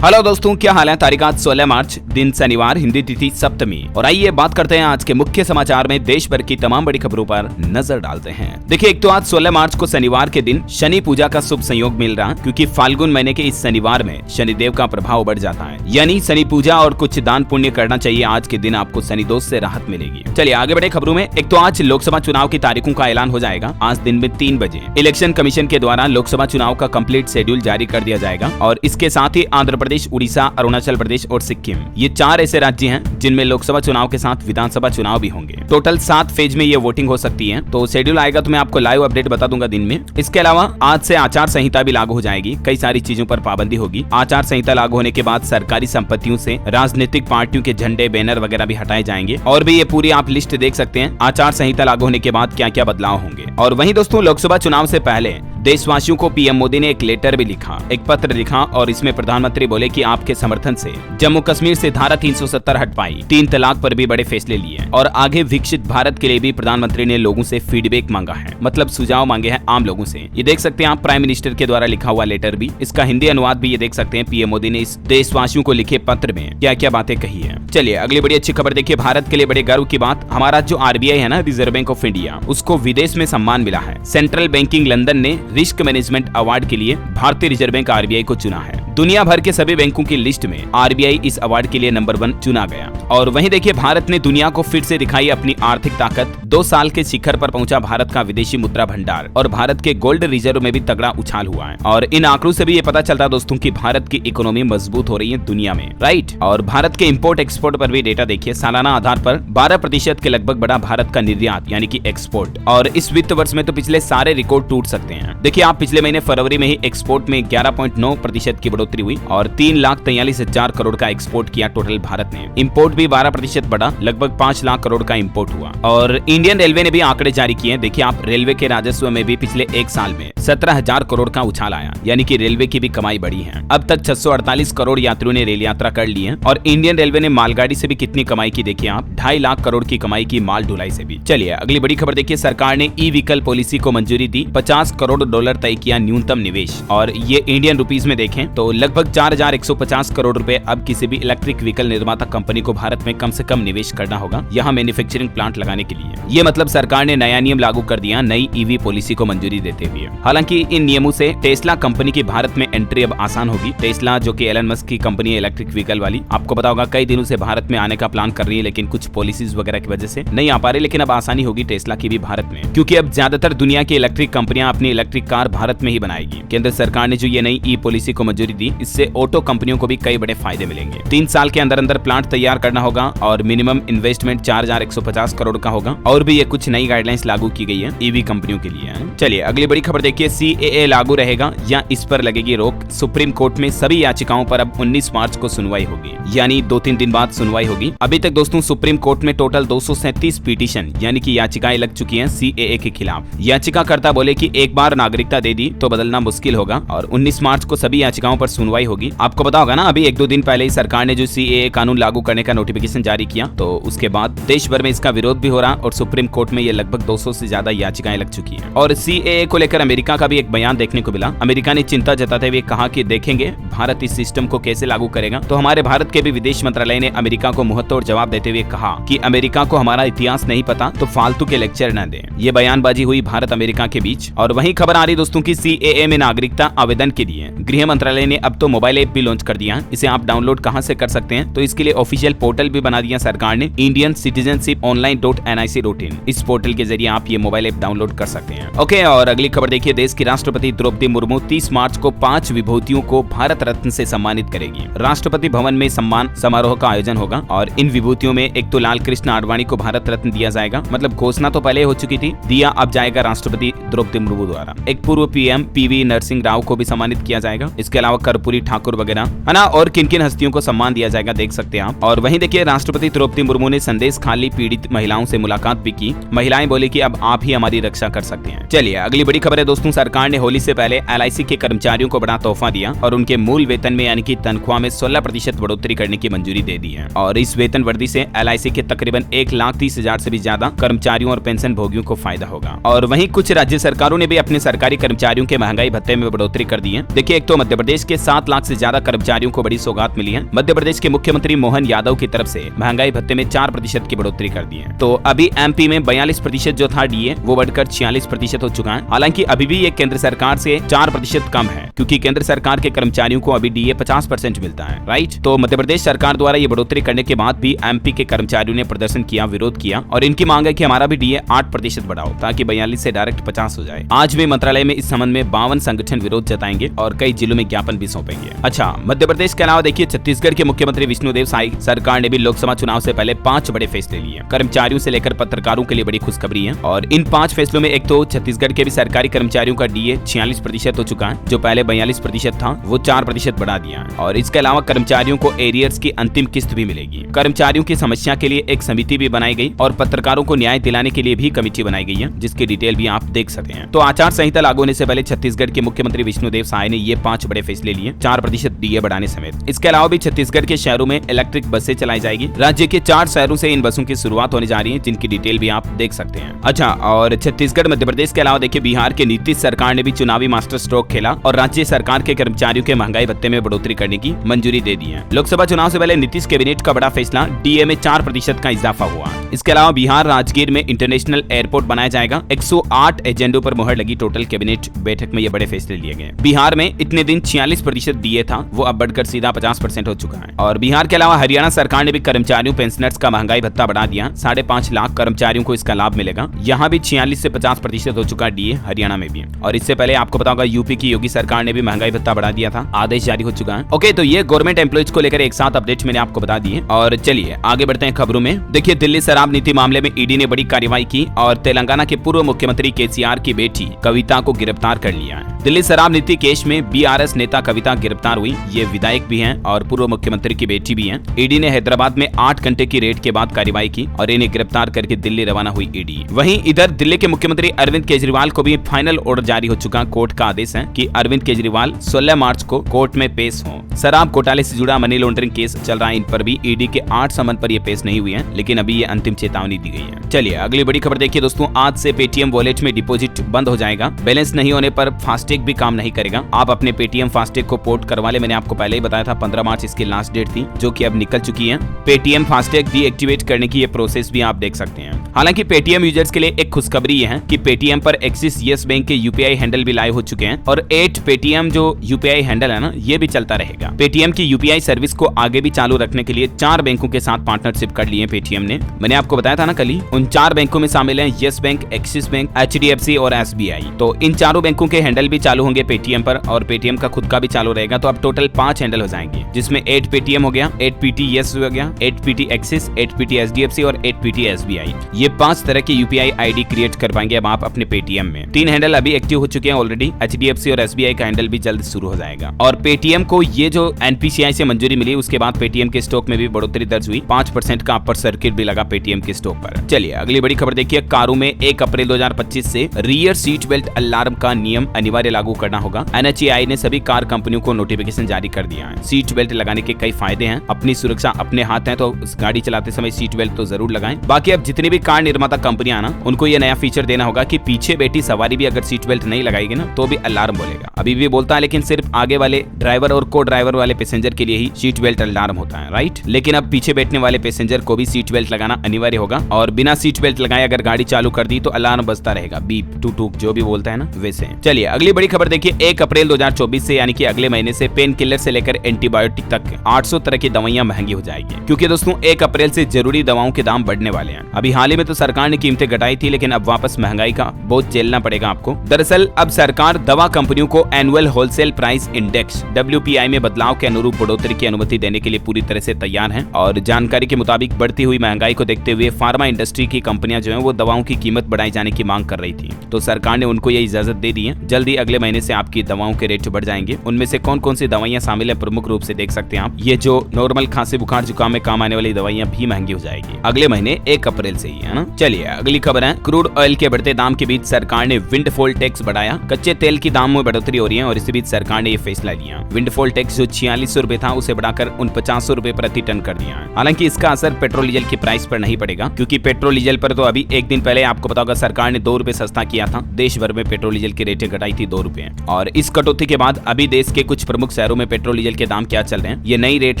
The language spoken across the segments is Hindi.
हेलो दोस्तों, क्या हाल है। तारीख आज 16 मार्च, दिन शनिवार, हिंदी तिथि सप्तमी। और आइए बात करते हैं आज के मुख्य समाचार में देश भर की तमाम बड़ी खबरों पर नजर डालते हैं। देखिए, एक तो आज 16 मार्च को शनिवार के दिन शनि पूजा का शुभ संयोग मिल रहा, क्योंकि फाल्गुन महीने के इस शनिवार में शनिदेव का प्रभाव बढ़ जाता है, यानी शनि पूजा और कुछ दान पुण्य करना चाहिए। आज के दिन आपको शनि दोष से राहत मिलेगी। चलिए आगे बढ़े खबरों में। एक तो आज लोकसभा चुनाव की तारीखों का ऐलान हो जाएगा। आज दिन में 3 बजे इलेक्शन कमीशन के द्वारा लोकसभा चुनाव का कंप्लीट शेड्यूल जारी कर दिया जाएगा। और इसके साथ ही आंध्र प्रदेश, उड़ीसा, अरुणाचल प्रदेश और सिक्किम, ये 4 ऐसे राज्य हैं जिनमें लोकसभा चुनाव के साथ विधानसभा चुनाव भी होंगे। टोटल 7 फेज में ये वोटिंग हो सकती है। तो शेड्यूल आएगा तो मैं आपको लाइव अपडेट बता दूंगा दिन में। इसके अलावा आज से आचार संहिता भी लागू हो जाएगी। कई सारी चीजों पर पाबंदी होगी। आचार संहिता लागू होने के बाद सरकारी संपत्तियों से राजनीतिक पार्टियों के झंडे, बैनर वगैरह भी हटाए जाएंगे। और भी ये पूरी आप लिस्ट देख सकते हैं आचार संहिता लागू होने के बाद क्या क्या बदलाव होंगे। और वहीं दोस्तों, लोकसभा चुनाव से पहले देशवासियों को पीएम मोदी ने एक लेटर भी लिखा, एक पत्र लिखा। और इसमें प्रधानमंत्री बोले कि आपके समर्थन से जम्मू कश्मीर से धारा 370 हट पाई, 3 तलाक पर भी बड़े फैसले लिए और आगे विकसित भारत के लिए भी प्रधानमंत्री ने लोगों से फीडबैक मांगा है, मतलब सुझाव मांगे हैं आम लोगों से। ये देख सकते हैं आप प्राइम मिनिस्टर के द्वारा लिखा हुआ लेटर भी। इसका हिंदी अनुवाद भी ये देख सकते हैं। पीएम मोदी ने इस देशवासियों को लिखे पत्र में क्या क्या बातें कही है। चलिए अगली बड़ी अच्छी खबर देखिए। भारत के लिए बड़े गर्व की बात, हमारा जो आरबीआई है ना, रिजर्व बैंक ऑफ इंडिया, उसको विदेश में सम्मान मिला है। सेंट्रल बैंकिंग लंदन ने रिस्क मैनेजमेंट अवार्ड के लिए भारतीय रिजर्व बैंक आरबीआई को चुना है। दुनिया भर के सभी बैंकों की लिस्ट में आरबीआई इस अवार्ड के लिए नंबर 1 चुना गया। और वहीं देखिए, भारत ने दुनिया को फिर से दिखाई अपनी आर्थिक ताकत। 2 साल के शिखर पर पहुंचा भारत का विदेशी मुद्रा भंडार और भारत के गोल्ड रिजर्व में भी तगड़ा उछाल हुआ है। और इन आंकड़ों से भी ये पता चलता है दोस्तों कि भारत की इकोनॉमी मजबूत हो रही है दुनिया में, राइट। और भारत के इंपोर्ट एक्सपोर्ट पर भी डेटा देखिए। सालाना आधार पर 12% के लगभग बढ़ा भारत का निर्यात यानी कि एक्सपोर्ट। और इस वित्त वर्ष में तो पिछले सारे रिकॉर्ड टूट सकते हैं। देखिए आप, पिछले महीने फरवरी में ही एक्सपोर्ट में 11.9% की बढ़ोतरी हुई और 3,43,000 करोड़ का एक्सपोर्ट किया टोटल भारत ने। इंपोर्ट भी 12% बढ़ा, लगभग 5 लाख करोड़ का इंपोर्ट हुआ। और इंडियन रेलवे ने भी आंकड़े जारी किए हैं। देखिए आप, रेलवे के राजस्व में भी पिछले 1 साल में 17,000 करोड़ का उछाल आया, यानी कि रेलवे की भी कमाई बढ़ी है। अब तक 648 करोड़ यात्रियों ने रेल यात्रा कर ली है। और इंडियन रेलवे ने मालगाड़ी से भी कितनी कमाई की देखिए आप, 2.5 लाख करोड़ की कमाई की माल ढुलाई से भी। चलिए अगली बड़ी खबर देखिए। सरकार ने ई व्हीकल पॉलिसी को मंजूरी दी, $50 करोड़ तय किया न्यूनतम निवेश। और ये इंडियन रुपीस में देखें तो लगभग 4,150 करोड़ रुपए अब किसी भी इलेक्ट्रिक व्हीकल निर्माता कंपनी को भारत में कम से कम निवेश करना होगा यहाँ मैन्युफैक्चरिंग प्लांट लगाने के लिए। ये मतलब सरकार ने नया नियम लागू कर दिया नई ईवी पॉलिसी को मंजूरी देते हुए। हालांकि इन नियमों से टेस्ला कंपनी की भारत में एंट्री अब आसान होगी। टेस्ला जो कि एलन मस्क की कंपनी है इलेक्ट्रिक व्हीकल वाली, आपको पता होगा कई दिनों से भारत में आने का प्लान कर रही है, लेकिन कुछ पॉलिसीज वगैरह की वजह से नहीं आ पा रही। लेकिन अब आसानी होगी टेस्ला की भी भारत में, क्योंकि अब ज्यादातर दुनिया की इलेक्ट्रिक कंपनियां अपनी इलेक्ट्रिक कार भारत में ही बनाएगी। केंद्र सरकार ने जो ये नई ई पॉलिसी को मंजूरी दी, इससे ऑटो कंपनियों को भी कई बड़े फायदे मिलेंगे। 3 साल के अंदर प्लांट तैयार करना होगा और मिनिमम इन्वेस्टमेंट 4,150 करोड़ का होगा। और भी ये कुछ नई गाइडलाइंस लागू की गई है ईवी कंपनियों के लिए। चलिए अगली बड़ी खबर देखिए। सीएए लागू रहेगा या इस पर लगेगी रोक। सुप्रीम कोर्ट में सभी याचिकाओं पर अब 19 मार्च को सुनवाई होगी, यानी 2-3 दिन बाद सुनवाई होगी। अभी तक दोस्तों सुप्रीम कोर्ट में टोटल 237 पिटीशन यानी कि याचिकाएं लग चुकी हैं सीएए के खिलाफ। याचिकाकर्ता बोले कि एक बार नागरिकता दे दी तो बदलना मुश्किल होगा। और 19 मार्च को सभी याचिकाओं पर सुनवाई होगी। आपको पता होगा ना, अभी 1-2 दिन पहले ही सरकार ने जो सीएए कानून लागू करने का नोटिफिकेशन जारी किया, तो उसके बाद देश भर में इसका विरोध भी हो रहा और सुप्रीम कोर्ट में ये लगभग 200 से ज्यादा याचिकाएं लग चुकी हैं। और सीएए को लेकर अमेरिका का भी एक बयान देखने को मिला। अमेरिका ने चिंता जताते हुए कहा कि देखेंगे भारत इस सिस्टम को कैसे लागू करेगा। तो हमारे भारत के भी विदेश मंत्रालय ने अमेरिका को मुंहतोड़ जवाब देते हुए कहा कि अमेरिका को हमारा इतिहास नहीं पता, तो फालतू के लेक्चर न दें। ये बयानबाजी हुई भारत अमेरिका के बीच। और वहीं खबर आ रही दोस्तों की सीएए में नागरिकता आवेदन के लिए गृह मंत्रालय ने अब तो मोबाइल ऐप भी लॉन्च कर दिया। इसे आप डाउनलोड कहां से कर सकते हैं, तो इसके लिए ऑफिशियल पोर्टल भी बना दिया सरकार ने, इंडियन सिटीजनशिप online.nic.in। इस पोर्टल के जरिए आप ये मोबाइल ऐप डाउनलोड कर सकते हैं। ओके, और अगली खबर देखिए। देश की राष्ट्रपति द्रौपदी मुर्मू 30 मार्च को 5 विभूतियों को भारत रत्न से सम्मानित करेगी। राष्ट्रपति भवन में सम्मान समारोह का आयोजन होगा। और इन विभूतियों में एक तो लाल कृष्ण आडवाणी को भारत रत्न दिया जाएगा, मतलब घोषणा तो पहले हो चुकी थी, दिया अब जाएगा राष्ट्रपति द्रौपदी मुर्मू द्वारा। एक पूर्व पीएम पीवी नरसिंह राव को भी सम्मानित किया जाएगा। इसके अलावा कर्पूरी ठाकुर वगैरह है ना, और किन किन हस्तियों को सम्मान दिया जाएगा देख सकते हैं आप। और वहीं देखिए, राष्ट्रपति द्रौपदी मुर्मू ने संदेश खाली पीड़ित महिलाओं से मुलाकात भी की। महिलाएं बोले कि अब आप ही हमारी रक्षा कर सकते हैं। चलिए अगली बड़ी खबर है दोस्तों। सरकार ने होली से पहले एलआईसी के कर्मचारियों को बड़ा तोहफा दिया और उनके मूल वेतन में यानी कि तनख्वाह में 16% बढ़ोतरी करने की मंजूरी दे दी है। और इस वेतन वृद्धि से एलआईसी के तकरीबन 1,30,000 से भी ज्यादा कर्मचारियों और पेंशन भोगियों को फायदा होगा। और वहीं कुछ राज्य सरकारों ने भी अपने सरकारी कर्मचारियों के महंगाई भत्ते में बढ़ोतरी कर दी है। देखिए, एक तो मध्य प्रदेश के 7 लाख से ज्यादा कर्मचारियों को बड़ी सौगात मिली है। मध्य प्रदेश के मुख्यमंत्री मोहन यादव की तरफ से महंगाई भत्ते में 4% की बढ़ोतरी कर दी है। तो अभी एमपी में 42% जो था डीए वो बढ़कर 46% हो चुका है। हालांकि अभी भी ये केंद्र सरकार से 4% कम है, क्योंकि केंद्र सरकार के कर्मचारियों को अभी डीए 50% मिलता है, राइट। तो मध्य प्रदेश सरकार द्वारा ये बढ़ोतरी करने के बाद भी एमपी के कर्मचारियों ने प्रदर्शन किया, विरोध किया और इनकी मांग है कि हमारा भी डीए 8% बढ़ाओ ताकि 42 से डायरेक्ट 50 हो जाए। आज भी मंत्रालय में इस संबंध में 52 संगठन विरोध जताएंगे और कई जिलों में ज्ञापन भी सौंपेंगे। अच्छा, मध्य प्रदेश के अलावा देखिए छत्तीसगढ़ के मुख्यमंत्री विष्णुदेव साई सरकार ने भी लोकसभा चुनाव से पहले 5 बड़े फैसले लिए। कर्मचारियों से लेकर पत्रकारों के लिए बड़ी खुशखबरी है और इन 5 फैसलों में एक तो छत्तीसगढ़ के भी सरकारी कर्मचारियों का डीए 46% हो चुका है, जो पहले 42% था वो 4% बढ़ा दिया है। और इसके अलावा कर्मचारियों को एरियर्स की अंतिम किस्त भी मिलेगी। कर्मचारियों की समस्या के लिए एक समिति भी बनाई गई और पत्रकारों को न्याय दिलाने के लिए भी कमेटी बनाई गई है, जिसकी डिटेल भी आप देख सकते हैं। तो आचार संहिता लागू होने से पहले छत्तीसगढ़ के मुख्यमंत्री विष्णुदेव साय ने ये 5 बड़े फैसले लिए, 4% डीए बढ़ाने समेत। इसके अलावा भी छत्तीसगढ़ के शहरों में इलेक्ट्रिक बसें चलाई जाएगी। राज्य के 4 शहरों से इन बसों की शुरुआत होने जा रही है, जिनकी डिटेल भी आप देख सकते हैं। अच्छा, और छत्तीसगढ़ मध्य प्रदेश के अलावा देखिए बिहार के नीतीश सरकार ने भी चुनावी मास्टर स्ट्रोक खेला और राज्य सरकार के कर्मचारियों के महंगाई भत्ते में बढ़ोतरी करने की मंजूरी दे दी है। लोकसभा चुनाव से पहले नीतीश कैबिनेट का बड़ा फैसला, डीए में 4% का इजाफा हुआ। इसके अलावा बिहार राजगीर में इंटरनेशनल एयरपोर्ट बनाया जाएगा। 108 एजेंडों पर मुहर लगी। टोटल कैबिनेट बैठक में ये बड़े फैसले लिए गए। बिहार में इतने दिन 46% डीए था, वो अब बढ़कर सीधा 50% हो चुका है। और बिहार के अलावा हरियाणा सरकार ने भी कर्मचारियों पेंशनर्स का महंगाई भत्ता बढ़ा दिया। 5.5 लाख कर्मचारियों को इसका लाभ मिलेगा। यहाँ भी 46 से 50% हो चुका डीए, हरियाणा में भी। और इससे पहले आपको पता होगा यूपी की योगी सरकार ने भी महंगाई भत्ता बढ़ा दिया था, आदेश जारी हो चुका है। ओके, तो ये गवर्नमेंट एम्प्लॉइज को लेकर एक साथ अपडेट मैंने आपको बता दी है। और चलिए आगे बढ़ते हैं खबरों में। देखिए, दिल्ली शराब नीति मामले में ईडी ने बड़ी कार्रवाई की और तेलंगाना के पूर्व मुख्यमंत्री केसीआर की बेटी कविता को गिरफ्तार कर लिया है। दिल्ली शराब नीति केस में बीआरएस नेता कविता गिरफ्तार हुई। ये विधायक भी हैं और पूर्व मुख्यमंत्री की बेटी भी हैं। ईडी ने हैदराबाद में 8 घंटे की रेड के बाद कार्रवाई की और इन्हें गिरफ्तार करके दिल्ली रवाना हुई ईडी। वहीं इधर दिल्ली के मुख्यमंत्री अरविंद केजरीवाल को भी फाइनल ऑर्डर जारी हो चुका। कोर्ट का आदेश है कि अरविंद केजरीवाल 16 मार्च को कोर्ट में पेश हों। शराब घोटाले से जुड़ा मनी लॉन्ड्रिंग केस चल रहा है, इन पर भी ईडी के 8 समन पर ये पेश नहीं हुई है, लेकिन अभी ये अंतिम चेतावनी दी गई है। चलिए अगली बड़ी खबर देखिए दोस्तों। आज से पेटीएम वॉलेट में डिपॉजिट बंद हो जाएगा। बैलेंस नहीं होने पर फास्टैग भी काम नहीं करेगा। आप अपने पेटीएम फास्टैग को पोर्ट करवा ले। मैंने आपको पहले ही बताया था 15 मार्च इसकी लास्ट डेट थी, जो कि अब निकल चुकी है। पेटीएम फास्टैग डीएक्टिवेट करने की ये प्रोसेस भी आप देख सकते हैं। हालांकि पेटीएम यूजर्स के लिए एक खुशखबरी ये है कि पेटीएम पर एक्सिस येस बैंक के यूपीआई हैंडल भी लाइव हो चुके हैं और 8 पेटीएम जो यूपीआई हैंडल है ना, ये भी चलता रहेगा। पेटीएम की यूपीआई सर्विस को आगे भी चालू रखने के लिए 4 बैंकों के साथ पार्टनरशिप कर लिए पेटीएम ने। मैंने आपको बताया था ना कल ही। उन 4 बैंकों में शामिल हैं yes bank, axis bank, HDFC और एसबीआई। तो इन चारों बैंकों के हैंडल भी चालू होंगे पेटीएम पर और पेटीएम का खुद का भी चालू रहेगा। तो अब टोटल 5 हैंडल हो जाएंगे, जिसमें 8 पेटीएम हो गया, 8 पीटी येस हो गया, 8 पीटी एक्सिस, 8 पीटी एचडीएफसी और 8 पीटी एसबीआई। ये 5 तरह की यूपीआई आईडी क्रिएट कर पाएंगे अब आप अपने पेटीएम में। 3 हैंडल अभी एक्टिव हो चुके हैं ऑलरेडी। एचडीएफसी और एसबीआई का हैंडल भी जल्द शुरू हो जाएगा। और पेटीएम को ये जो एनपीसीआई से मंजूरी मिली, उसके बाद पेटीएम के स्टॉक में भी बढ़ोतरी दर्ज हुई। 5% का अपर सर्किट भी लगा पेटीएम के स्टॉक पर। चलिए अगली बड़ी खबर देखिए। कारों में 1 अप्रैल 2025 से रियर सीट बेल्ट अलार्म का नियम अनिवार्य लागू करना होगा। एनएचएआई ने सभी कार कंपनियों को नोटिफिकेशन जारी कर दिया है। सीट बेल्ट लगाने के कई फायदे हैं। अपनी सुरक्षा अपने हाथ है, तो गाड़ी चलाते समय सीट बेल्ट तो जरूर लगाएं। बाकी अब जितनी भी कार निर्माता कंपनियां ना, उनको ये नया फीचर देना होगा कि पीछे बैठी सवारी भी अगर सीट बेल्ट नहीं लगाएगी ना, तो भी अलार्म बोलेगा। अभी भी बोलता है, लेकिन सिर्फ आगे वाले ड्राइवर और को ड्राइवर वाले पैसेंजर के लिए ही सीट बेल्ट अलार्म होता है, राइट। लेकिन अब पीछे बैठने वाले पैसेंजर को भी सीट बेल्ट लगाना अनिवार्य होगा और बिना सीट बेल्ट लगाए अगर गाड़ी चालू कर दी तो अलार्म बजता रहेगा, बीप टू टू जो भी बोलता है ना वैसे। चलिए अगली बड़ी खबर देखिए। 1 अप्रैल 2024 से यानी कि अगले महीने से पेन किलर से लेकर एंटीबायोटिक तक 800 तरह की दवाइयां महंगी हो जाएगी, क्योंकि दोस्तों 1 अप्रैल से जरूरी दवाओं के दाम बढ़ने वाले हैं। अभी हाल ही में तो सरकार ने कीमतें घटाई थी, लेकिन अब वापस महंगाई का बोझ झेलना पड़ेगा आपको। दरअसल अब सरकार दवा कंपनियों को annual wholesale price index WPI में बदलाव के अनुरूप बढ़ोतरी की अनुमति देने के लिए पूरी तरह से तैयार है। और जानकारी के मुताबिक बढ़ती हुई महंगाई को देखते हुए फार्मा इंडस्ट्री की कंपनियां जो है वो दवाओं की कीमत बढ़ाई जाने की मांग कर रही थी, तो सरकार ने उनको ये इजाजत दे दी है। जल्दी अगले महीने से आपकी दवाओं के रेट बढ़ जाएंगे। उनमें से कौन कौन सी दवाइयां शामिल है प्रमुख रूप से देख सकते हैं आप। ये जो नॉर्मल खांसी बुखार जुकाम में काम आने वाली दवाइयां भी महंगी हो जाएगी अगले महीने 1 अप्रैल से ही, है ना। चलिए अगली खबर है। क्रूड ऑयल के बढ़ते दाम के बीच सरकार ने विंडफॉल टैक्स बढ़ाया। कच्चे तेल की दाम में बढ़ोतरी हो रही है और इसी बीच सरकार ने ये फैसला लिया। विंडफॉल टैक्स जो 4600 रुपए था उसे बढ़ाकर 4900 रुपए प्रति टन कर दिया है। हालांकि इसका असर पेट्रोल डीजल की प्राइस पर नहीं पड़ेगा, क्योंकि पेट्रोल डीजल पर तो अभी एक दिन पहले आपको पता होगा सरकार ने 2 रुपए सस्ता किया था। देश भर में पेट्रोल डीजल की रेटें घटाई थी 2 रुपए और इस कटौती के बाद अभी देश देश के कुछ प्रमुख शहरों में पेट्रोल डीजल के दाम क्या चल रहे हैं, ये नई रेट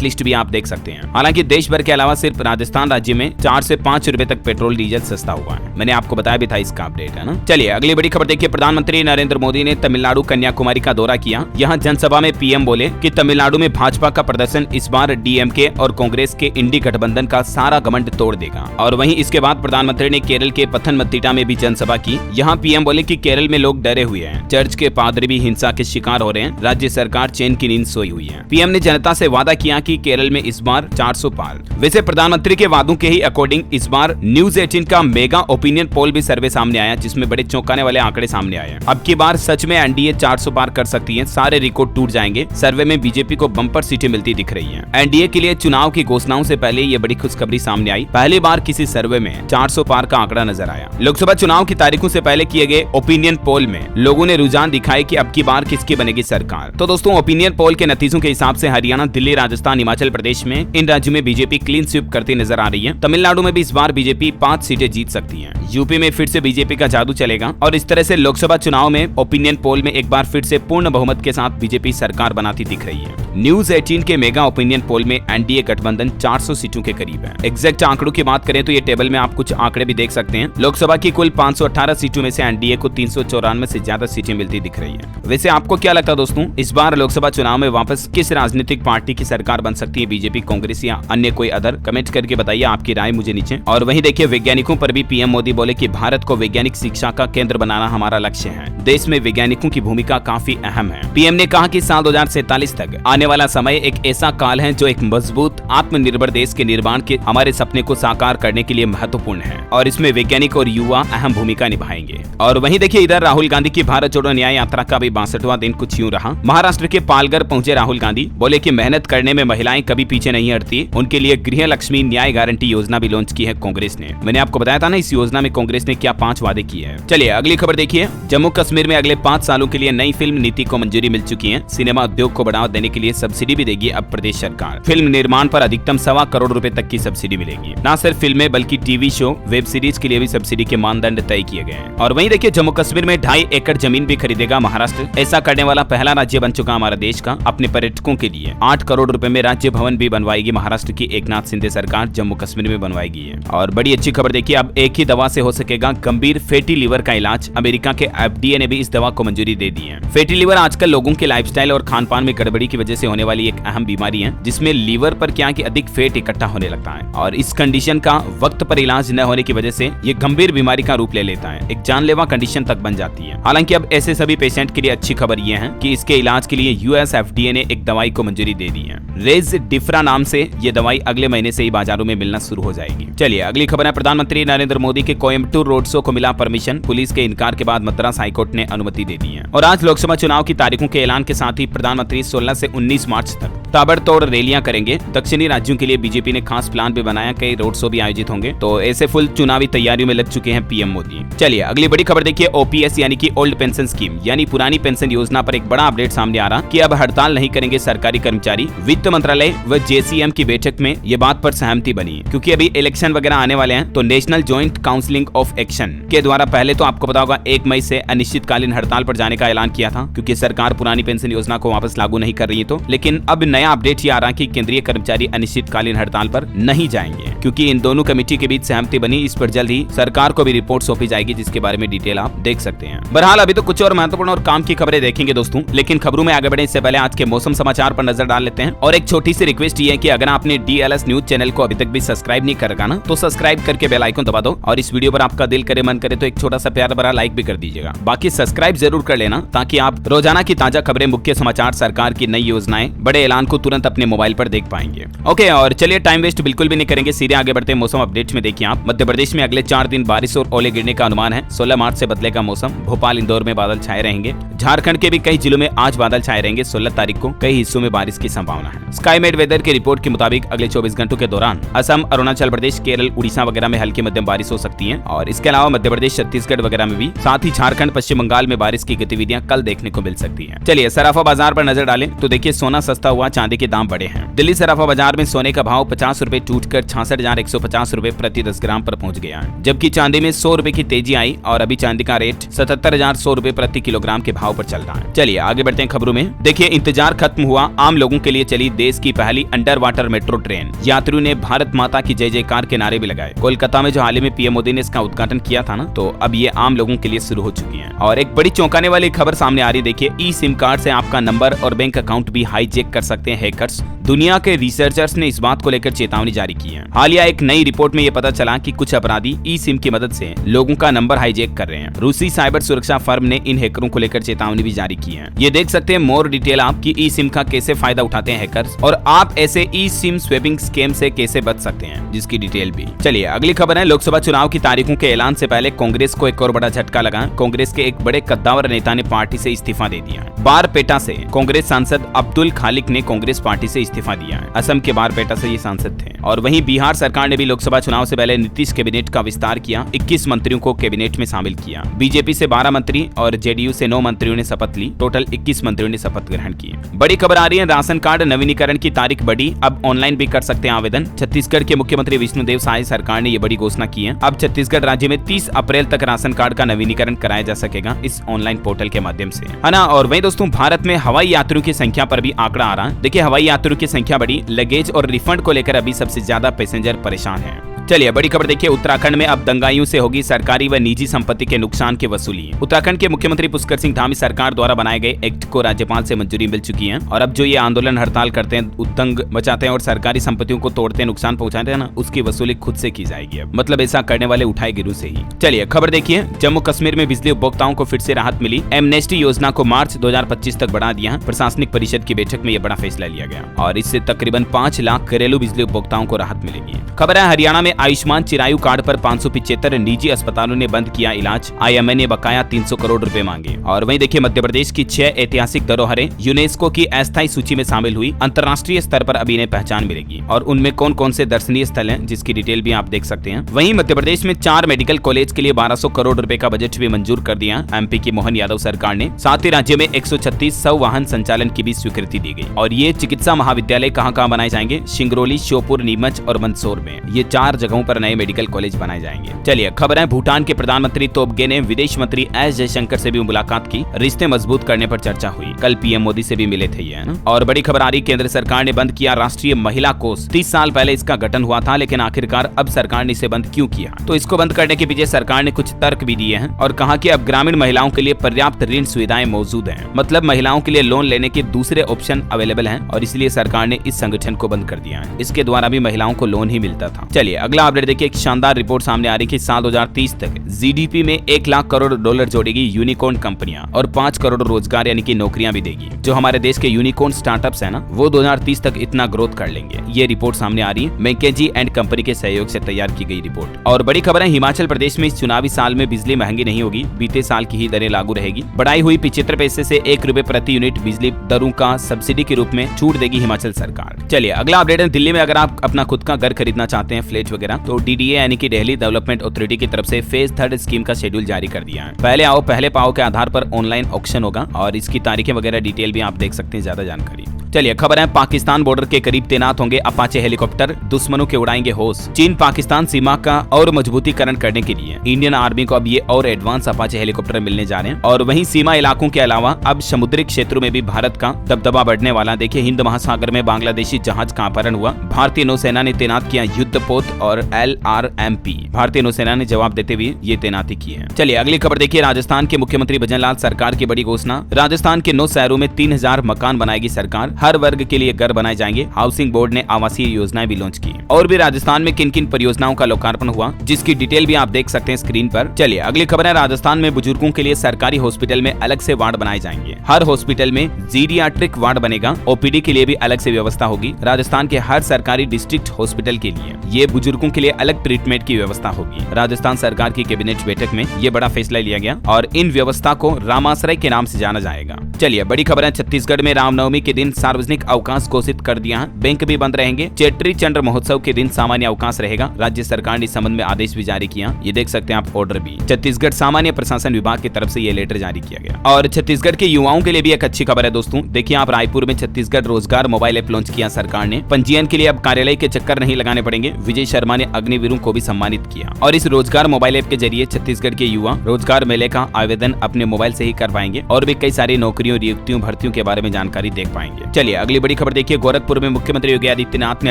लिस्ट भी आप देख सकते हैं। हालांकि देश भर के अलावा सिर्फ राजस्थान राज्य में 4 से 5 रुपए तक पेट्रोल डीजल सस्ता हुआ है। मैंने आपको बताया भी था इसका अपडेट, है ना। चलिए अगली बड़ी खबर देखिए। प्रधानमंत्री नरेंद्र मोदी ने तमिलनाडु कन्याकुमारी का दौरा किया। यहाँ जनसभा में पीएम बोले कि तमिलनाडु में भाजपा का प्रदर्शन इस बार डीएमके और कांग्रेस के इंडी गठबंधन का सारा घमंड तोड़ देगा। और वहीं इसके बाद प्रधानमंत्री ने केरल के पथनमथिट्टा में भी जनसभा की। यहाँ पीएम बोले कि केरल में लोग डरे हुए हैं, चर्च के पादरी भी हिंसा के शिकार हो रहे हैं, राज्य सरकार चैन की नींद सोई हुई है। पीएम ने जनता से वादा किया कि केरल में इस बार 400 पार। वैसे प्रधानमंत्री के वादों के ही अकॉर्डिंग इस बार न्यूज 18 का मेगा ओपिनियन पोल भी सर्वे सामने आया, जिसमें बड़े चौंकाने वाले आंकड़े सामने आए। अब की बार सच में एनडीए 400 पार कर सकती है, सारे रिकॉर्ड टूट जाएंगे। सर्वे में बीजेपी को बम्पर सीटें मिलती दिख रही हैं। एनडीए के लिए चुनाव की घोषणाओं से पहले ये बड़ी खुशखबरी सामने आई। पहली बार किसी सर्वे में 400 पार का आंकड़ा नजर आया। लोकसभा चुनाव की तारीखों से पहले किए गए ओपिनियन पोल में लोगों ने रुझान दिखाए कि अब की बार किसकी बनेगी सरकार। तो दोस्तों ओपिनियन पोल के नतीजों के हिसाब से हरियाणा, दिल्ली, राजस्थान, हिमाचल प्रदेश में इन राज्यों में बीजेपी क्लीन स्वीप करती नजर आ रही है। तमिलनाडु में भी इस बार बीजेपी 5 सीटें जीत सकती है। यूपी में फिर से बीजेपी का जादू चलेगा और इस तरह से लोकसभा चुनाव में ओपिनियन पोल में एक बार फिर से पूर्ण बहुमत के साथ बीजेपी सरकार बनाती दिख रही है। न्यूज 18 के मेगा ओपिनियन पोल में एनडीए गठबंधन 400 सीटों के करीब है। एग्जैक्ट आंकड़ों की बात करें तो ये टेबल में आप कुछ आंकड़े भी देख सकते हैं। लोकसभा की कुल 518 सीटों में से एनडीए को 394 से ज्यादा सीटें मिलती दिख रही है। वैसे आपको क्या लगता है दोस्तों, इस बार लोकसभा चुनाव में वापस किस राजनीतिक पार्टी की सरकार बन सकती है, बीजेपी, कांग्रेस या अन्य कोई अदर? कमेंट करके बताइए आपकी राय मुझे नीचे। और वहीं देखिए वैज्ञानिकों पर भी पीएम मोदी बोले कि भारत को वैज्ञानिक शिक्षा का केंद्र बनाना हमारा लक्ष्य है। देश में वैज्ञानिकों की भूमिका काफी अहम है। पीएम ने कहा कि साल 2047 तक आने वाला समय एक ऐसा काल है जो एक मजबूत आत्मनिर्भर देश के निर्माण के हमारे सपने को साकार करने के लिए महत्वपूर्ण है और इसमें वैज्ञानिक और युवा अहम भूमिका निभाएंगे। और वहीं देखिए इधर राहुल गांधी की भारत जोड़ो न्याय यात्रा का भी 62वां दिन कुछ यूं रहा। महाराष्ट्र के पालघर पहुंचे राहुल गांधी, बोले कि मेहनत करने में महिलाएं कभी पीछे नहीं हटती। उनके लिए गृह लक्ष्मी न्याय गारंटी योजना भी लॉन्च की है कांग्रेस ने। मैंने आपको बताया था ना इस योजना में कांग्रेस ने क्या 5 वादे किए हैं। चलिए अगली खबर देखिए। जम्मू कश्मीर में अगले 5 सालों के लिए नई फिल्म नीति को मंजूरी मिल चुकी है। सिनेमा उद्योग को बढ़ावा देने के लिए सब्सिडी भी देगी अब प्रदेश सरकार। फिल्म निर्माण पर अधिकतम 1.25 करोड़ रुपए तक की सब्सिडी मिलेगी। न सिर्फ फिल्में बल्कि टीवी शो, वेब सीरीज के लिए भी सब्सिडी के मानदंड तय किए गए हैं। और वहीं देखिए जम्मू कश्मीर में 2.5 एकड़ जमीन भी खरीदेगा महाराष्ट्र। ऐसा करने वाला पहला राज्य बन चुका हमारा देश का। अपने पर्यटकों के लिए 8 करोड़ रुपए में राज्य भवन भी बनवाएगी महाराष्ट्र की एकनाथ शिंदे सरकार, जम्मू कश्मीर में बनवाएगी है। और बड़ी अच्छी खबर देखिए, अब एक ही दवा से हो सकेगा गंभीर फैटी लीवर का इलाज। अमेरिका के एफडीए ने भी इस दवा को मंजूरी दे दी है। फैटी लीवर आजकल लोगों के लाइफस्टाइल और खान पान में गड़बड़ी की वजह से होने वाली एक अहम बीमारी है, जिसमें लीवर पर क्या कि अधिक फैट इकट्ठा होने लगता है और इस कंडीशन का वक्त पर इलाज न होने की वजह से ये गंभीर बीमारी का रूप ले लेता है, एक जानलेवा कंडीशन तक बन जाती है। हालांकि अब ऐसे सभी पेशेंट के लिए अच्छी खबर ये है कि इसके इलाज के लिए यूएस एफडीए ने एक दवाई को मंजूरी दे दी है। रेज़डिफ्रा नाम से ये दवाई अगले महीने से ही बाजारों में मिलना शुरू हो जाएगी। चलिए अगली खबर है। प्रधानमंत्री नरेंद्र मोदी के कोयम्बटूर रोड शो को मिला परमिशन। पुलिस के इनकार के बाद मद्रास हाईकोर्ट ने अनुमति दे दी है। और आज लोकसभा चुनाव की तारीखों के ऐलान के साथ ही प्रधानमंत्री 16 से 19 मार्च तक ताबड़तोड़ रैलियां करेंगे। दक्षिणी राज्यों के लिए बीजेपी ने खास प्लान भी बनाया, कई रोड शो भी आयोजित होंगे। तो ऐसे फुल चुनावी तैयारियों में लग चुके हैं पीएम मोदी। चलिए अगली बड़ी खबर देखिए। ओपीएस यानी कि ओल्ड पेंशन स्कीम यानी पुरानी पेंशन योजना पर एक बड़ा अपडेट सामने आ रहा कि अब हड़ताल नहीं करेंगे सरकारी कर्मचारी। वित्त मंत्रालय व जेसीएम की बैठक में ये बात पर सहमति बनी, क्योंकि अभी इलेक्शन वगैरह आने वाले हैं। तो national joint counselling of action के द्वारा पहले तो आपको पता होगा 1 मई से अनिश्चितकालीन हड़ताल पर जाने का ऐलान किया था, क्योंकि सरकार पुरानी पेंशन योजना को वापस लागू नहीं कर रही है। तो लेकिन अब नया अपडेट ये आ रहा कि केंद्रीय कर्मचारी अनिश्चितकालीन हड़ताल पर नहीं जाएंगे, क्योंकि इन दोनों कमेटी के बीच सहमति बनी। इस पर जल्द ही सरकार को भी रिपोर्ट सौंपी जाएगी, जिसके बारे में डिटेल आप देख सकते हैं। बहरहाल अभी तो कुछ और महत्वपूर्ण और काम की खबरें देखेंगे दोस्तों, लेकिन खबरों में आगे बढ़ने इससे पहले आज के मौसम समाचार पर नजर डाल लेते हैं। और एक छोटी सी रिक्वेस्ट ये है कि अगर आपने डीएलएस न्यूज चैनल को अभी तक भी सब्सक्राइब नहीं कर रखा ना, तो सब्सक्राइब करके बेल आइकन दबा दो। और इस वीडियो पर आपका दिल करे मन करे तो एक छोटा सा प्यारा भरा लाइक भी कर दीजिएगा। बाकी सब्सक्राइब जरूर कर लेना, ताकि आप रोजाना की ताजा खबरें, मुख्य समाचार, सरकार की नई योजनाएं, बड़े ऐलान को तुरंत अपने मोबाइल पर देख पाएंगे। ओके, और चलिए टाइम वेस्ट बिल्कुल भी नहीं करेंगे, सीधे आगे बढ़ते हैं मौसम अपडेट्स में। देखिए आप, मध्य प्रदेश में अगले 4 दिन बारिश और ओले गिरने का अनुमान है। 16 मार्च से बदलेगा मौसम। भोपाल, इंदौर में बादल छाए रहेंगे। झारखंड के भी कई जिलों में आज बादल छाए रहेंगे। 16 तारीख को कई हिस्सों में बारिश की संभावना है। स्काईमेट वेदर की रिपोर्ट के मुताबिक अगले 24 घंटों के दौरान असम, अरुणाचल प्रदेश, केरल, उड़ीसा वगैरह में हल्की मध्यम बारिश हो सकती है। और इसके अलावा मध्य प्रदेश, छत्तीसगढ़ वगैरह में भी, साथ ही झारखंड, पश्चिम बंगाल में बारिश की गतिविधियां कल देखने को मिल सकती है। चलिए सराफा बाजार पर नजर डालें तो देखिए सोना सस्ता हुआ, चांदी के दाम बढ़े हैं। दिल्ली सराफा बाजार में सोने का भाव 50 रुपए टूटकर 66,150 रुपए प्रति 10 ग्राम पर पहुंच गया है, जबकि चांदी में 100 रुपए की तेजी आई और अभी चांदी का रेट 77,100 रुपए प्रति किलोग्राम के भाव पर चल रहा है। चलिए आगे बढ़ते हैं खबरों में। देखिए, इंतजार खत्म हुआ, आम लोगों के लिए चली देश की पहली अंडर वाटर मेट्रो ट्रेन। यात्रियों ने भारत माता की जय जयकार के नारे भी लगाए। कोलकाता में जो हाल ही में पीएम मोदी ने इसका उद्घाटन किया था ना, तो अब ये आम लोगों के लिए शुरू हो चुकी है। और एक बड़ी चौंकाने वाली खबर सामने आ रही, देखिए, ई सिम कार्ड से आपका नंबर और बैंक अकाउंट भी हाईजैक कर सकते हैं हैकर्स। दुनिया के रिसर्चर्स ने इस बात को लेकर चेतावनी जारी की है। हालिया एक नई रिपोर्ट में यह पता चला कि कुछ अपराधी ई सिम की मदद से लोगों का नंबर हाईजैक कर रहे हैं। रूसी साइबर सुरक्षा फर्म ने इन हैकरों को लेकर चेतावनी भी जारी की है। ये देख सकते हैं मोर डिटेल आप कि ई सिम का कैसे फायदा उठाते हैं हैकर्स और आप ऐसे ई सिम स्वैपिंग स्कैम से कैसे बच सकते हैं, जिसकी डिटेल भी। चलिए अगली खबर है, लोकसभा चुनाव की तारीखों के ऐलान से पहले कांग्रेस को एक और बड़ा झटका लगा। कांग्रेस के एक बड़े कद्दावर नेता ने पार्टी से इस्तीफा दे दिया है। बारपेटा से कांग्रेस सांसद अब्दुल खालिक ने कांग्रेस पार्टी से इस्तीफा दिया है। असम के बारपेटा से ये सांसद थे। और वहीं बिहार सरकार ने भी लोकसभा चुनाव से पहले नीतीश कैबिनेट का विस्तार किया। 21 मंत्रियों को कैबिनेट में शामिल किया। बीजेपी से 12 मंत्री और जेडीयू से 9 मंत्रियों ने शपथ ली। टोटल 21 मंत्रियों ने शपथ ग्रहण की। बड़ी खबर आ रही है, राशन कार्ड नवीनीकरण की तारीख बढ़ी, अब ऑनलाइन भी कर सकते हैं आवेदन। छत्तीसगढ़ के मुख्यमंत्री विष्णुदेव साय सरकार ने ये बड़ी घोषणा की है। अब छत्तीसगढ़ राज्य में 30 अप्रैल तक राशन कार्ड का नवीनीकरण कराया जा सकेगा इस ऑनलाइन पोर्टल के माध्यम से, है ना। और वहीं दोस्तों, भारत में हवाई यात्रियों की संख्या पर भी आंकड़ा आ रहा है। देखिए, हवाई यात्रियों की संख्या बढ़ी, लगेज और रिफंड को लेकर अभी सबसे ज्यादा पैसेंजर परेशान हैं। चलिए बड़ी खबर देखिए, उत्तराखंड में अब दंगाइयों से होगी सरकारी व निजी संपत्ति के नुकसान की वसूली। उत्तराखंड के मुख्यमंत्री पुष्कर सिंह धामी सरकार द्वारा बनाए गए एक्ट को राज्यपाल से मंजूरी मिल चुकी है। और अब जो ये आंदोलन हड़ताल करते हैं, उद्दंग मचाते हैं और सरकारी संपत्तियों को तोड़ते हैं, नुकसान पहुंचाते हैं ना, उसकी वसूली खुद से की जाएगी। अब मतलब ऐसा करने वाले उठाए गिरू से ही। चलिए खबर देखिए, जम्मू कश्मीर में बिजली उपभोक्ताओं को फिर से राहत मिली। एमनेस्टी योजना को मार्च 2025 तक बढ़ा दिया। प्रशासनिक परिषद की बैठक में यह बड़ा फैसला लिया गया और इससे तकरीबन 5 लाख घरेलू बिजली उपभोक्ताओं को राहत मिलेगी। खबर है, हरियाणा में आयुष्मान चिरायु कार्ड पर 575 निजी अस्पतालों ने बंद किया इलाज। आईएमए ने बकाया 300 करोड़ रुपए मांगे। और वहीं देखिए, मध्य प्रदेश की 6 ऐतिहासिक धरोहरें यूनेस्को की अस्थायी सूची में शामिल हुई। अंतर्राष्ट्रीय स्तर पर अब इन्हें पहचान मिलेगी। और उनमें कौन कौन से दर्शनीय स्थल हैं, जिसकी डिटेल भी आप देख सकते हैं। वहीं मध्य प्रदेश में 4 मेडिकल कॉलेज के लिए 1200 करोड़ रुपए का बजट भी मंजूर कर दिया एमपी की मोहन यादव सरकार ने। साथ ही राज्य में 136 वाहन संचालन की भी स्वीकृति दी गई। और ये चिकित्सा महाविद्यालय कहाँ बनाए जाएंगे? सिंगरौली, श्योपुर, नीमच और मंदसौर में। ये 4 जगहों पर नए मेडिकल कॉलेज बनाए जाएंगे। चलिए खबर है, भूटान के प्रधानमंत्री तोबगे ने विदेश मंत्री एस जयशंकर से भी मुलाकात की। रिश्ते मजबूत करने पर चर्चा हुई। कल पीएम मोदी से भी मिले थे ये, है ना। और बड़ी खबर आ रही, केंद्र सरकार ने बंद किया राष्ट्रीय महिला कोष। 30 साल पहले इसका गठन हुआ था, लेकिन आखिरकार अब सरकार ने इसे बंद क्यों किया? तो इसको बंद करने के पीछे सरकार ने कुछ तर्क भी दिए हैं और कहा कि अब ग्रामीण महिलाओं के लिए पर्याप्त ऋण सुविधाएं मौजूद हैं। मतलब महिलाओं के लिए लोन लेने के दूसरे ऑप्शन अवेलेबल हैं और इसलिए सरकार ने इस संगठन को बंद कर दिया है। इसके द्वारा भी महिलाओं को लोन ही मिलता था। चलिए अगला अपडेट देखिए, एक शानदार रिपोर्ट सामने आ रही है कि साल 2030 तक जीडीपी में 1 लाख करोड़ डॉलर जोड़ेगी यूनिकॉर्न कंपनियां और 5 करोड़ रोजगार यानी कि नौकरियां भी देगी। जो हमारे देश के यूनिकॉर्न स्टार्टअप्स है ना, वो 2030 तक इतना ग्रोथ कर लेंगे। ये रिपोर्ट सामने आ रही है, मैकेंजी एंड कंपनी के सहयोग से तैयार की गई रिपोर्ट। और बड़ी खबर है, हिमाचल प्रदेश में इस चुनावी साल में बिजली महंगी नहीं होगी, बीते साल की ही दरें लागू रहेगी। बढ़ाई हुई 75 पैसे से 1 रुपए प्रति यूनिट बिजली दरों का सब्सिडी के रूप में छूट देगी हिमाचल सरकार। चलिए अगला अपडेट है, दिल्ली में अगर आप अपना खुद का घर खरीदना चाहते हैं, फ्लैट वगैरह, तो डीडीए यानी कि दिल्ली डेवलपमेंट अथॉरिटी की तरफ से फेज 3 स्कीम का शेड्यूल जारी कर दिया है। पहले आओ पहले पाओ के आधार पर ऑनलाइन ऑक्शन होगा और इसकी तारीखें वगैरह डिटेल भी आप देख सकते हैं, ज्यादा जानकारी। चलिए खबर है, पाकिस्तान बॉर्डर के करीब तैनात होंगे अपाचे हेलीकॉप्टर, दुश्मनों के उड़ाएंगे होश। चीन पाकिस्तान सीमा का और मजबूतीकरण करने के लिए इंडियन आर्मी को अब ये और एडवांस अपाचे हेलीकॉप्टर मिलने जा रहे हैं। और वहीं सीमा इलाकों के अलावा अब समुद्री क्षेत्रों में भी भारत का दबदबा बढ़ने वाला। देखिए, हिंद महासागर में बांग्लादेशी जहाज का अपहरण हुआ, भारतीय नौसेना ने तैनात किया युद्धपोत और LRMP। भारतीय नौसेना ने जवाब देते हुए ये तैनाती की है। चलिए अगली खबर देखिए, राजस्थान के मुख्यमंत्री भजनलाल सरकार की बड़ी घोषणा। राजस्थान के 9 शहरों में 3000 मकान बनाएगी सरकार, हर वर्ग के लिए घर बनाए जाएंगे। हाउसिंग बोर्ड ने आवासीय योजनाएं भी लॉन्च की। और भी राजस्थान में किन किन परियोजनाओं का लोकार्पण हुआ, जिसकी डिटेल भी आप देख सकते हैं स्क्रीन पर। चलिए अगली खबर है, राजस्थान में बुजुर्गों के लिए सरकारी हॉस्पिटल में अलग से वार्ड बनाए जाएंगे। हर हॉस्पिटल में जीरियाट्रिक वार्ड बनेगा, ओपीडी के लिए भी अलग से व्यवस्था होगी। राजस्थान के हर सरकारी डिस्ट्रिक्ट हॉस्पिटल के लिए ये बुजुर्गों के लिए अलग ट्रीटमेंट की व्यवस्था होगी। राजस्थान सरकार की कैबिनेट बैठक में ये बड़ा फैसला लिया गया और इन व्यवस्था को रामाश्रय के नाम से जाना जाएगा। चलिए बड़ी खबर है, छत्तीसगढ़ में रामनवमी के दिन सार्वजनिक अवकाश घोषित कर दिया है। बैंक भी बंद रहेंगे। चेट्री चंद्र महोत्सव के दिन सामान्य अवकाश रहेगा। राज्य सरकार ने इस संबंध में आदेश भी जारी किया। ये देख सकते हैं आप ऑर्डर भी। छत्तीसगढ़ सामान्य प्रशासन विभाग की तरफ से ये लेटर जारी किया गया। और छत्तीसगढ़ के युवाओं के लिए भी एक अच्छी खबर है दोस्तों। देखिए आप, रायपुर में छत्तीसगढ़ रोजगार मोबाइल ऐप लॉन्च किया सरकार ने। पंजीयन के लिए अब कार्यालय के चक्कर नहीं लगाने पड़ेंगे। विजय शर्मा ने अग्निवीरों को भी सम्मानित किया। और इस रोजगार मोबाइल ऐप के जरिए छत्तीसगढ़ के युवा रोजगार मेले का आवेदन अपने मोबाइल से ही कर पाएंगे और भी कई सारी नौकरियों, नियुक्तियों, भर्तियों के बारे में जानकारी देख पाएंगे। चलिए अगली बड़ी खबर देखिए। गोरखपुर में मुख्यमंत्री योगी आदित्यनाथ ने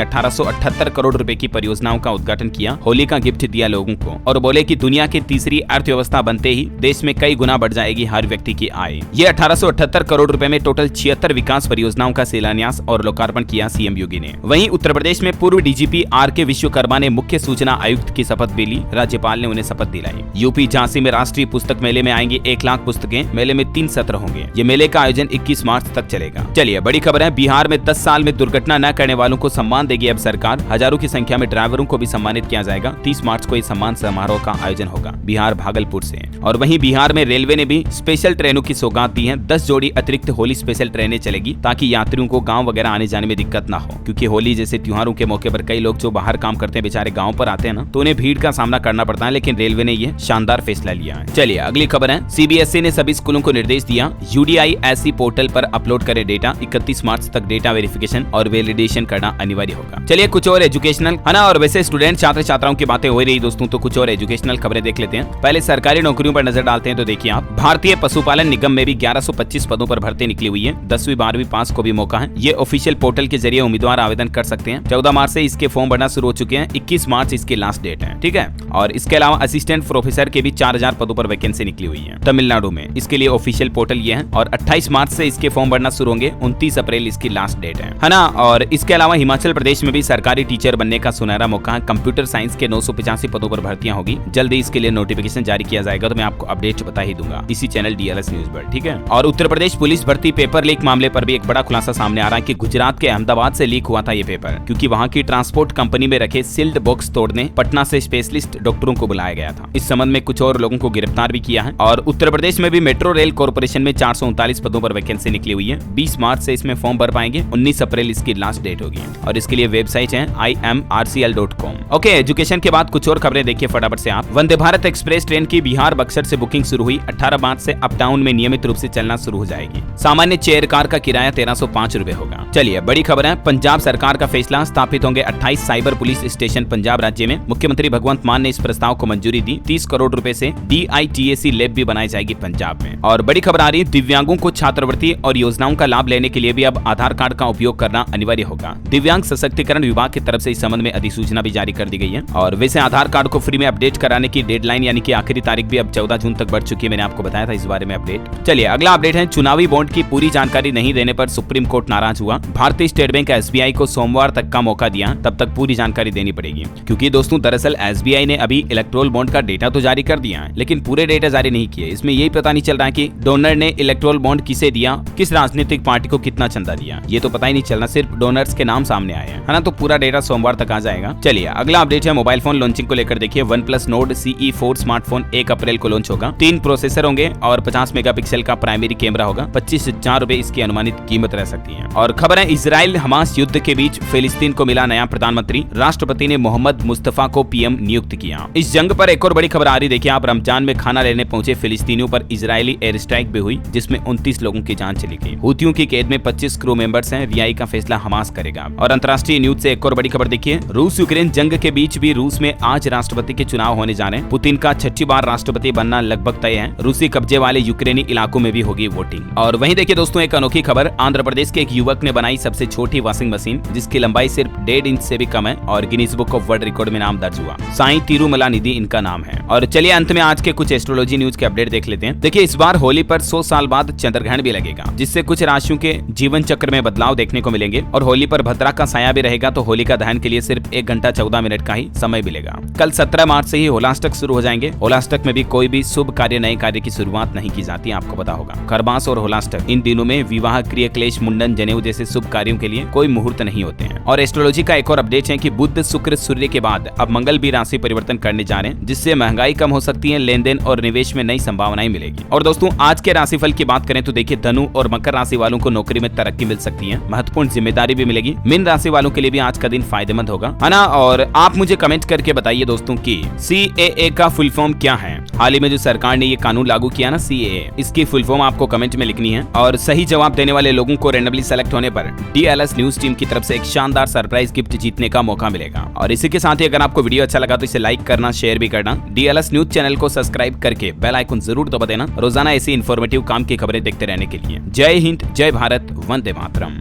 1878 करोड़ रुपए की परियोजनाओं का उद्घाटन किया। होली का गिफ्ट दिया लोगों को और बोले कि दुनिया की तीसरी अर्थव्यवस्था बनते ही देश में कई गुना बढ़ जाएगी हर व्यक्ति की आय। ये 1878 करोड़ रुपए में टोटल 76 विकास परियोजनाओं का शिलान्यास और लोकार्पण किया सीएम योगी ने। वहीं उत्तर प्रदेश में पूर्व डीजीपी आर.के. विश्वकर्मा ने मुख्य सूचना आयुक्त की शपथ भी ली। राज्यपाल ने उन्हें शपथ दिलाई। यूपी झांसी में राष्ट्रीय पुस्तक मेले में आएंगे 1 लाख पुस्तकें। मेले में 3 सत्र होंगे। ये मेले का आयोजन 21 मार्च तक चलेगा। चलिए बड़ी खबर है। बिहार में 10 साल में दुर्घटना न करने वालों को सम्मान देगी अब सरकार। हजारों की संख्या में ड्राइवरों को भी सम्मानित किया जाएगा। 30 मार्च को इस सम्मान समारोह का आयोजन होगा बिहार भागलपुर से। और वहीं बिहार में रेलवे ने भी स्पेशल ट्रेनों की सौगात दी है। 10 जोड़ी अतिरिक्त होली स्पेशल ट्रेनें चलेगी ताकि यात्रियों को गांव वगैरह आने जाने में दिक्कत ना हो, क्योंकि होली जैसे त्योहारों के मौके पर कई लोग जो बाहर काम करते हैं बेचारे गांव पर आते हैं ना, तो उन्हें भीड़ का सामना करना पड़ता है। लेकिन रेलवे ने यह शानदार फैसला लिया है। चलिए अगली खबर है। सीबीएसई ने सभी स्कूलों को निर्देश दिया UDISE पोर्टल पर अपलोड करे डेटा। 31 मार्च तक डेटा वेरिफिकेशन और वैलिडेशन करना अनिवार्य होगा। चलिए कुछ और एजुकेशनल है ना, और वैसे स्टूडेंट छात्र छात्राओं की बातें हो रही दोस्तों, तो कुछ और एजुकेशनल खबरें देख लेते हैं। पहले सरकारी नौकरियों पर नजर डालते हैं। तो देखिए आप, भारतीय पशुपालन निगम में भी 1125 पदों पर भर्ती निकली हुई है। 10वीं 12वीं पास को भी मौका है। ये ऑफिशियल पोर्टल के जरिए उम्मीदवार आवेदन कर सकते हैं। 14 मार्च से इसके फॉर्म भरना शुरू हो चुके हैं। 21 मार्च इसकी लास्ट डेट है। ठीक है। और इसके अलावा असिस्टेंट प्रोफेसर के भी 4000 पदों पर वैकेंसी निकली हुई है तमिलनाडु में। इसके लिए ऑफिशियल पोर्टल ये है। और 28 मार्च से इसके फॉर्म भरना शुरू होंगे। 29 अप्रैल इसकी लास्ट डेट है ना। और इसके अलावा हिमाचल प्रदेश में भी सरकारी टीचर बनने का सुनहरा मौका है। कंप्यूटर साइंस के 985 पदों पर भर्तियां होगी। जल्दी इसके लिए नोटिफिकेशन जारी किया जाएगा, तो मैं आपको अपडेट बता ही दूंगा इसी चैनल DLS न्यूज पर। ठीक है। और उत्तर प्रदेश पुलिस भर्ती पेपर लीक मामले पर भी एक बड़ा खुलासा सामने आ रहा है कि गुजरात के अहमदाबाद से लीक हुआ था ये पेपर, क्योंकि वहां की ट्रांसपोर्ट कंपनी में रखे सील्ड बॉक्स तोड़ने पटना से स्पेशलिस्ट डॉक्टरों को बुलाया गया था। इस संबंध में कुछ और लोगों को गिरफ्तार भी किया है। और उत्तर प्रदेश में भी मेट्रो रेल कॉर्पोरेशन में 439 पदों पर वैकेंसी निकली हुई है। 20 मार्च से इसमें फॉर्म भर पाएंगे। 19 अप्रैल इसकी लास्ट डेट होगी। और इसके लिए वेबसाइट है imrcl.com। ओके, एजुकेशन के बाद कुछ और खबरें देखिए फटाफट से आप। वंदे भारत एक्सप्रेस ट्रेन की बिहार बक्सर से बुकिंग शुरू हुई। 18 मार्च से अप डाउन में नियमित रूप से चलना शुरू हो जाएगी। सामान्य चेयर कार का किराया 1305 रुपए होगा। चलिए बड़ी खबर है। पंजाब सरकार का फैसला, स्थापित होंगे 28 साइबर पुलिस स्टेशन पंजाब राज्य में। मुख्यमंत्री भगवंत मान ने इस प्रस्ताव को मंजूरी दी। 30 करोड़ रुपए से DITAC लैब भी बनाई जाएगी पंजाब में। और बड़ी खबर आ रही है, दिव्यांगों को छात्रवृत्ति और योजनाओं का लाभ लेने के लिए भी अब आधार कार्ड का उपयोग करना अनिवार्य होगा। दिव्यांग सशक्तिकरण विभाग की तरफ से इस संबंध में अधिसूचना भी जारी कर दी गई है। और वैसे आधार कार्ड को फ्री में अपडेट कराने की डेडलाइन यानी कि आखिरी तारीख भी अब 14 जून तक बढ़ चुकी है। मैंने आपको बताया था इस बारे में अपडेट। चलिए अगला अपडेट है। चुनावी बॉन्ड की पूरी जानकारी नहीं देने पर सुप्रीम कोर्ट नाराज हुआ। भारतीय स्टेट बैंक SBI को सोमवार तक का मौका दिया, तब तक पूरी जानकारी देनी पड़ेगी। क्योंकि दोस्तों दरअसल SBI ने अभी इलेक्टोरल बॉन्ड का डेटा तो जारी कर दिया है, लेकिन पूरे डेटा जारी नहीं किए। इसमें यही पता नहीं चल रहा है कि डोनर ने इलेक्टोरल बॉन्ड किसे दिया, किस राजनीतिक पार्टी को कितना चंदा दिया, ये तो पता ही नहीं चलना। सिर्फ डोनर्स के नाम सामने आए हैं, है ना। तो पूरा डेटा सोमवार तक आ जाएगा। चलिए अगला अपडेट है मोबाइल फोन लॉन्चिंग को लेकर। देखिए OnePlus Nord CE4 स्मार्टफोन 1 अप्रैल को लॉन्च होगा। 3 प्रोसेसर होंगे और 50 मेगापिक्सल का प्राइमरी कैमरा होगा। 25,000 रुपए इसकी अनुमानित कीमत रह सकती है। और खबर है, इजराइल हमास युद्ध के बीच फिलिस्तीन को मिला नया प्रधानमंत्री। राष्ट्रपति ने मोहम्मद मुस्तफा को PM नियुक्त किया। इस जंग पर एक और बड़ी खबर आ रही। देखिए आप, रमजान में खाना लेने पहुंचे फिलिस्तीनियों पर इजरायली एयर स्ट्राइक भी हुई, जिसमें 29 लोगों की जान चली गई। हुतियों की कैद में 25 क्रू मेंबर्स हैं। रिहाई का फैसला हमास करेगा। और अंतर्राष्ट्रीय न्यूज से एक और बड़ी खबर देखिए। रूस यूक्रेन जंग के बीच भी रूस में आज राष्ट्रपति के चुनाव होने जा रहे हैं। पुतिन का 6ठी बार राष्ट्रपति बनना लगभग तय है। रूसी कब्जे वाले यूक्रेनी इलाकों में भी होगी वोटिंग। और वहीं देखिए दोस्तों, एक अनोखी खबर। आंध्र प्रदेश के एक युवक ने बनाई सबसे छोटी वॉशिंग मशीन, जिसकी लंबाई सिर्फ 1.5 इंच से भी कम है और Guinness book of world record में नाम दर्ज हुआ। साईं तिरुमला निधि इनका नाम है। और चलिए अंत में आज के कुछ एस्ट्रोलॉजी न्यूज के अपडेट देख लेते हैं। देखिए इस बार होली पर 100 साल बाद चंद्रग्रहण भी लगेगा, जिससे कुछ राशियों के जीवन चक्र में बदलाव देखने को मिलेंगे। और होली पर भद्रा का साया भी रहेगा, तो होलिका दहन के लिए सिर्फ 1 घंटा 14 मिनट का ही समय मिलेगा। कल 17 मार्च से ही होलाष्टक शुरू हो जाएंगे। होलाष्टक में भी कोई भी शुभ कार्य, नए कार्य की शुरुआत नहीं की जाती, आपको पता होगा। खरबास और होलाष्टक इन दिनों में विवाह, क्रिया क्लेश, मुंडन, जनेऊ जैसे शुभ कार्यों के लिए कोई मुहूर्त नहीं होते हैं। और एस्ट्रोलॉजी का एक और अपडेट है कि बुध, शुक्र, सूर्य के बाद अब मंगल भी राशि परिवर्तन करने जा रहे हैं, जिससे महंगाई कम हो सकती है, लेन देन और निवेश में नई संभावनाएं मिलेगी। और दोस्तों आज के राशिफल की बात करें तो देखिए, धनु और मकर राशि वालों को नौकरी में तरक्की तरक्की मिल सकती है, महत्वपूर्ण जिम्मेदारी भी मिलेगी। मीन राशि वालों के लिए भी आज का दिन फायदेमंद होगा, है ना। और आप मुझे कमेंट करके बताइए दोस्तों कि CAA का फुल फॉर्म क्या है। हाल ही में जो सरकार ने ये कानून लागू किया ना CAA, इसकी फुल फॉर्म आपको कमेंट में लिखनी है और सही जवाब देने वाले लोगों को रैंडमली सेलेक्ट होने पर DLS न्यूज टीम की तरफ से एक शानदार सरप्राइज गिफ्ट जीतने का मौका मिलेगा। और इसी के साथ ही अगर आपको वीडियो अच्छा लगा तो इसे लाइक करना, शेयर भी करना, DLS न्यूज चैनल को सब्सक्राइब करके बेल आइकन जरूर दबा देना रोजाना ऐसी इन्फॉर्मेटिव काम की खबरें देखते रहने के लिए। जय हिंद, जय भारत, वंदे मातरम।